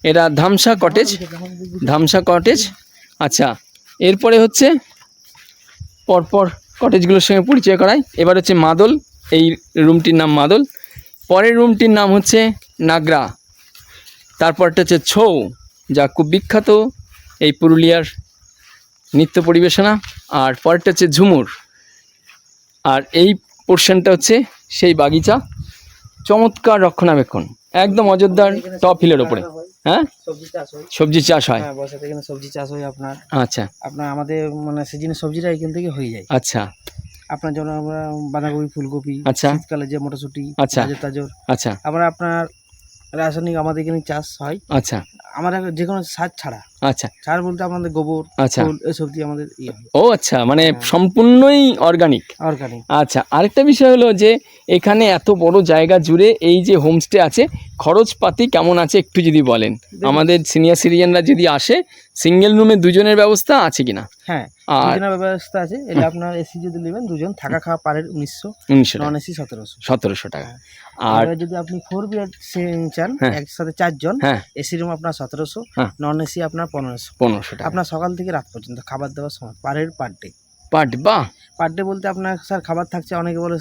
এটা ধামসা কটেজ। আচ্ছা, এরপরে হচ্ছে পরপর কটেজগুলোর সঙ্গে পরিচয় করাই। এবার হচ্ছে মাদল, এই রুমটির নাম মাদল। পরের রুমটির নাম হচ্ছে নাগরা। তারপরটা হচ্ছে ছৌ, যা খুব বিখ্যাত এই পুরুলিয়ার নৃত্য পরিবেশনা। আর পরেরটা হচ্ছে ঝুমুর। আর এই পোর্শনটা হচ্ছে সেই বাগিচা, চমৎকার রক্ষণাবেক্ষণ, একদম অযোধ্যার টপ হিলের ওপরে। হ্যাঁ, সবজি চাষ হয়। বর্ষাতে এখানে সবজি চাষ হয় আপনার। আচ্ছা, আপনার আমাদের মানে সিজনের সবজিটা এখান থেকে হয়ে যায়। আচ্ছা, আপনার যেমন আমরা বাঁধাকপি, ফুলকপি, আচ্ছা, শীতকালে যে মটরশুঁটি, আচ্ছা, গাজর, আচ্ছা, আবার আপনার রাসায়নিক আমাদের এখানে চাষ হয়। আচ্ছা, আমাদের যে কোনো সার ছাড়া। আচ্ছা, সার বলতে আমাদের গোবর, আচ্ছা, এসব দিয়ে আমাদের ইয়ে হয়। ও আচ্ছা, মানে সম্পূর্ণই অর্গানিক। আচ্ছা, আরেকটা বিষয় হলো যে এখানে এত বড় জায়গা জুড়ে এই যে হোমস্টে আছে, খরচপাতি কেমন আছে একটু যদি বলেন। আমাদের সিনিয়র সিটিজেনরা যদি আসে, সিঙ্গেল রুমে দুজনের ব্যবস্থা আছে কিনা? হ্যাঁ, দুজনের ব্যবস্থা আছে। এটা আপনার এসি যদি নেবেন দুজন, থাকা খাওয়া পারের 1900, নন এসি 1700 টাকা। আর যদি আপনি 4 বেড চান একসাথে 4 জন, এসি রুম আপনার 1700, নন এসি আপনার 1500 টাকা। আপনার সকাল থেকে রাত পর্যন্ত খাবার দেওয়ার সময় পার ডে। বাহ, পার ডে বলতে আপনার স্যার খাবার থাকছে, অনেকে বলে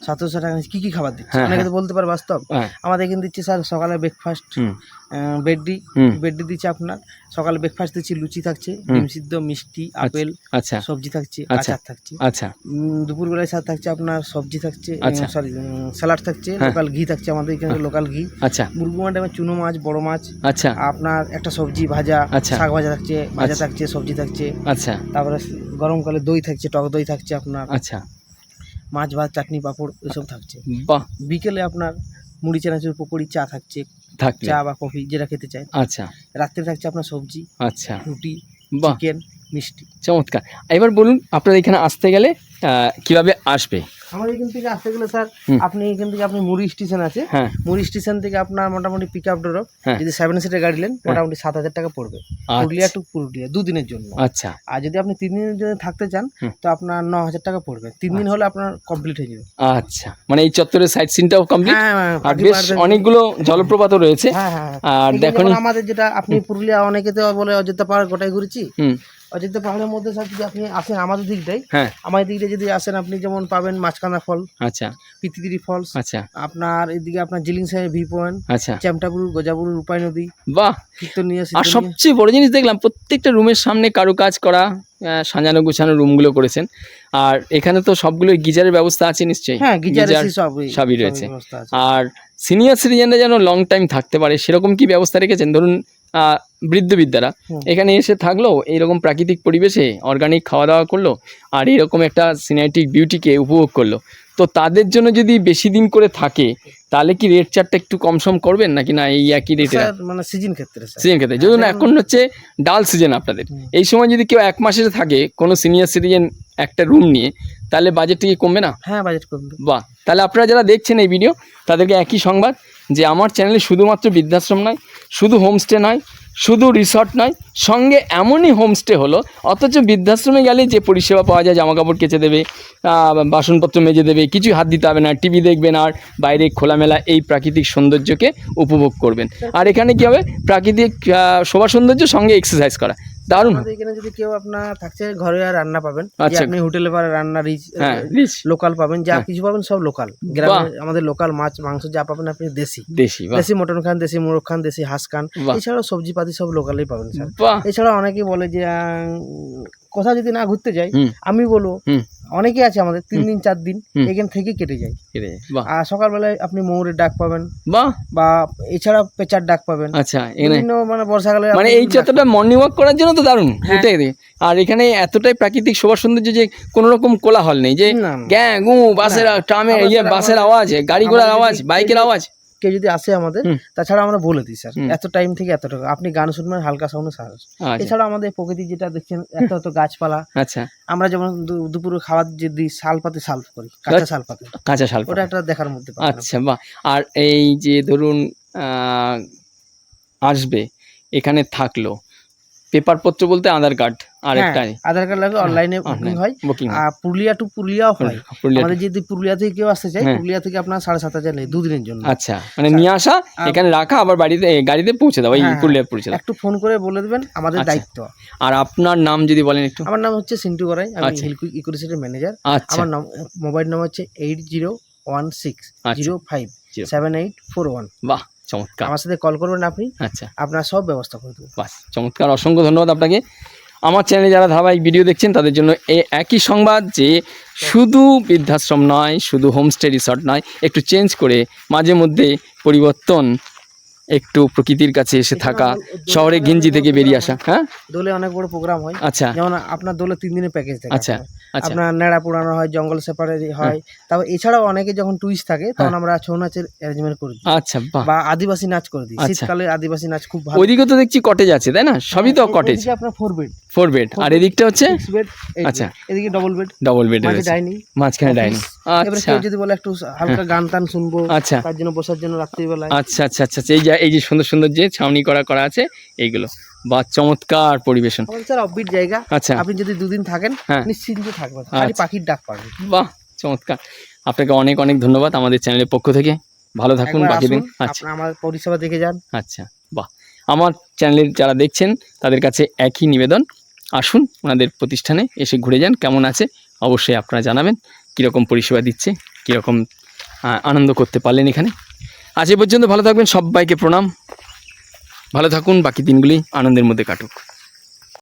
1700 টাকা কি খাবার দিচ্ছে, অনেকে তো বলতে পারে বাস্তব। আমাদের এখানে দিচ্ছে স্যার সকালে ব্রেকফাস্ট, বেডডি দিচ্ছে আপনার। সকালে ব্রেকফাস্ট দিচ্ছি, লুচি থাকছে, ডিম সিদ্ধ, মিষ্টি, আপেল, আচ্ছা, সবজি থাকছে, আচার থাকছে। আচ্ছা, দুপুরবেলায় স্যার থাকছে আপনার সবজি থাকছে, সরি স্যালাড থাকছে, লোকাল ঘি থাকছে আমাদের এখানে, লোকাল ঘি। আচ্ছা, মুরগুমা টাইমে চুনো মাছ, বড় মাছ। আচ্ছা, আপনার একটা সবজি ভাজা, শাক ভাজা থাকছে, থাকছে, সবজি থাকছে। আচ্ছা, তারপরে গরমকালে দই থাকছে, টক দই থাকছে আপনার। আচ্ছা, মাছ ভাত, চাটনি, পাঁপড় এসব থাকছে। বাহ। বিকেলে আপনার মুড়ি, চানাচুর, পকোড়ি, চা থাকছে, চা বা কফি যেটা খেতে চায়। আচ্ছা, রাত্রে থাকছে আপনার সবজি, আচ্ছা, রুটি, চিকেন, মিষ্টি। চমৎকার। এবার বলুন আপনার এখানে আসতে গেলে কিভাবে আসবে? আমাদের এখান থেকে আসতে গেলে স্যার আপনি এখান থেকে আপনি মুড়ি স্টেশন আছে, মুড়ি স্টেশন থেকে আপনার মোটামুটি পিক আপ ড্রপ, যদি 7 সিটের গাড়ি নেন মোটামুটি 7000 টাকা পড়বে, পুরুলিয়া টু পুরুলিয়া 2 দিনের জন্য। আচ্ছা, আর যদি আপনি 3 দিনের জন্য থাকতে চান তো আপনার 9000 টাকা পড়বে। 3 দিন হলে আপনার কমপ্লিট হয়ে যাবে। আচ্ছা, মানে এই চত্বরের সাইট সিনটাও কমপ্লিট, আর বেশ অনেকগুলো জলপ্রপাতও রয়েছে। আর দেখুন আমাদের যেটা আপনি পুরুলিয়া অনেকে তো বলে অযোধ্যা পাহাড় গোটাই ঘুরেছি। অযোধ্যা পাহাড়ের মধ্যে স্যার যদি আপনি আসেন আমাদের দিকটাই, আমাদের দিকটা যদি আসেন আপনি যেমন পাবেন মাছকান্দা ফল, আচ্ছা, পিতিদিরি ফলস, আচ্ছা, আপনার এদিকে আপনার জিলিং সাহেব ভি পয়েন্ট, আচ্ছা, চ্যামটাপুর, গজাপুর, রূপাই নদী। বাহ। আর সবচেয়ে বড় জিনিস দেখলাম প্রত্যেকটা রুমের সামনে কারুকাজ করা, সাজানো গুছানো রুমগুলো করেছেন। আর এখানে তো সবগুলো গিজারের ব্যবস্থা আছে নিশ্চয়ই? হ্যাঁ, গিজার সবই রয়েছে। আর সিনিয়র সিটিজেনরা যেন লং টাইম থাকতে পারে সেরকম কি ব্যবস্থা রেখেছেন? ধরুন বৃদ্ধবিদ্যারা এখানে এসে থাকলো, এইরকম প্রাকৃতিক পরিবেশে অর্গানিক খাওয়া দাওয়া করলো, আর এরকম একটা সিনেমেটিক বিউটিকে উপভোগ করলো, তো তাদের জন্য যদি বেশি দিন করে থাকে তাহলে কি রেট চার্টটা একটু কম করবেন নাকি না এই একই রেটে? মানে সিজন ক্ষেত্রে যদিও এখন হচ্ছে ডাল সিজন আপনাদের, এই সময় যদি কেউ 1 মাসে থাকে কোনো সিনিয়র সিটিজেন একটা রুম নিয়ে, তাহলে বাজেটটা কি কমবে না? হ্যাঁ, বাজেট কমবে। বাহ। তাহলে আপনারা যারা দেখছেন এই ভিডিও তাদেরকে একই সংবাদ যে আমার চ্যানেলে শুধুমাত্র বৃদ্ধাশ্রম নয়, শুধু হোমস্টে নয়, শুধু রিসর্ট নয়, সঙ্গে এমনই হোমস্টে হলো অথচ বৃদ্ধাশ্রমে গেলে যে পরিষেবা পাওয়া যায়, জামাকাপড় কেচে দেবে, বাসনপত্র মেজে দেবে, কিছুই হাত দিতে হবে না, টিভি দেখবেন আর বাইরে খোলামেলা এই প্রাকৃতিক সৌন্দর্যকে উপভোগ করবেন। আর এখানে কী হবে, প্রাকৃতিক শোভা সৌন্দর্য সঙ্গে এক্সারসাইজ করা, দারুণ। এখানে যদি কেউ আপনার থাকছে ঘরে আর রান্না পাবেন, আপনি হোটেলে পারে রান্না রিচ লোকাল পাবেন, যা কিছু পাবেন সব লোকাল, গ্রামে আমাদের লোকাল মাছ মাংস যা পাবেন আপনি দেশি মটন খান, দেশি মোরগ খান, দেশি হাঁস খান, এছাড়াও সবজি পাতি সব লোকালই পাবেন স্যার। এছাড়া অনেকেই বলে যে কোথাও যদি না ঘুরতে যাই, আমি বলবো অনেকে আছে আমাদের 3 দিন 4 দিন এখান থেকে কেটে যায়। আর সকালবেলায় আপনি ময়ূরের ডাক পাবেন, বা এছাড়া পেঁচার ডাক পাবেন। আচ্ছা, মানে বর্ষাকালে মানে এই যতটা মর্নিং ওয়াক করার জন্য তো দারুণ। আর এখানে এতটাই প্রাকৃতিক শোভা সৌন্দর্য যে কোনো রকম কোলাহল নেই, যে গ্যাঁ গু বাসের ট্রামের বাসের আওয়াজ, গাড়ি ঘোড়ার আওয়াজ, বাইকের আওয়াজ। কেউ যদি আসে আমাদের, তাছাড়া আমরা বলে দিই স্যার এত টাইম থেকে এত টাকা আপনি গান শুনবেন, হালকা সাউন্ডে সাহস। এছাড়া আমাদের প্রকৃতি যেটা দেখছেন এত গাছপালা। আচ্ছা, আমরা যেমন দুপুরে খাবার যে দিই শাল পাতে সাল্ভ করি, কাঁচা শাল, ওটা একটা দেখার মধ্যে। আচ্ছা, বাহ। আর এই যে ধরুন আসবে এখানে থাকলো, পেপারপত্র বলতে আধার কার্ড, আর একটা আধার কার্ড লাগবে, অনলাইনে বুকিং হয়। আর পুরুলিয়া টু পুরুলিয়াও হয়। আমাদের যদি পুরুলিয়া থেকে কেউ আসতে চায়, পুরুলিয়া থেকে আপনার 7,500 নেই 2 দিনের জন্য। আচ্ছা, মানে নিয়ে আসা, এখানে রাখা, আবার বাড়িতে গাড়িতে পৌঁছে দাও, এই পুরুলিয়া পৌঁছে দাও। একটু ফোন করে বলে দেবেন, আমাদের দায়িত্ব। আর আপনার নাম যদি বলেন একটু। আমার নাম হচ্ছে সিন্টু গড়াই, আমি হিলকুইক ইকোরিসের ম্যানেজার। আমার নাম, মোবাইল নাম্বার হচ্ছে 8016057841। বাহ, চমৎকার। আমার সাথে কল করবেন আপনি। আচ্ছা, আপনার সব ব্যবস্থা করে দেবো। বাস, চমৎকার, অসংখ্য ধন্যবাদ আপনাকে। আমার চ্যানেলে যারা ধারাবাহিক ভিডিও দেখছেন তাদের জন্য একই সংবাদ যে শুধু বৃদ্ধাশ্রম নয়, শুধু হোমস্টে রিসর্ট নয়, একটু চেঞ্জ করে মাঝে মধ্যে পরিবর্তন, একটু প্রকৃতির কাছে এসে থাকা, শহরে গিঞ্জি থেকে বেরিয়ে আসা। হ্যাঁ, দোলে অনেক বড় প্রোগ্রাম হয়। আচ্ছা, যেমন আপনার দোলে 3 দিনের প্যাকেজ থাকে। আচ্ছা, আপনার নেড়া পোড়ানো হয়, জঙ্গল সাফারি হয়। তারপর এছাড়াও অনেকে যখন টুরিস্ট থাকে তখন আমরা ছৌ নাচের অ্যারেঞ্জমেন্ট করি। আচ্ছা, বা আদিবাসী নাচ করে দিই। শীতকালে আদিবাসী নাচ খুব ভালো। ওইদিকে তো দেখছি কটেজ আছে, তাই না? সবই তো কটেজ। আপনার 4 বেড, আর এদিকটা হচ্ছে 6 বেড। আচ্ছা, এদিকে ডবল বেড রয়েছে, মাঝখানে ডাইনিং। এবারে কেউ যদি বলে একটু হালকা গান টান শুনবো, তার জন্য বসার জন্য রাত্রিবেলায়। আচ্ছা আচ্ছা আচ্ছা, এই যে সুন্দর সুন্দর যে ছাউনি করা আছে এইগুলো, বা চমৎকার পরিবেশন। স্যার অফবিট জায়গা। আচ্ছা, আপনি যদি 2 দিন থাকেন নিশ্চিন্তে থাকবেন, খালি পাখির ডাক পাবেন। বাহ, চমৎকার। আপনাকে অনেক অনেক ধন্যবাদ আমাদের চ্যানেলের পক্ষ থেকে। ভালো থাকুন বাকি দিন। আচ্ছা, আমার পরিষেবা দেখে যান। আচ্ছা, বাহ। আমার চ্যানেলের যারা দেখছেন তাদের কাছে একই নিবেদন, আসুন ওনাদের প্রতিষ্ঠানে এসে ঘুরে যান, কেমন আছে অবশ্যই আপনারা জানাবেন, কীরকম পরিষেবা দিচ্ছে, কীরকম আনন্দ করতে পারলেন এখানে। আজ এ পর্যন্ত, ভালো থাকবেন, সবাইকে প্রণাম, ভালো থাকুন, বাকি দিনগুলি আনন্দের মধ্যে কাটুক।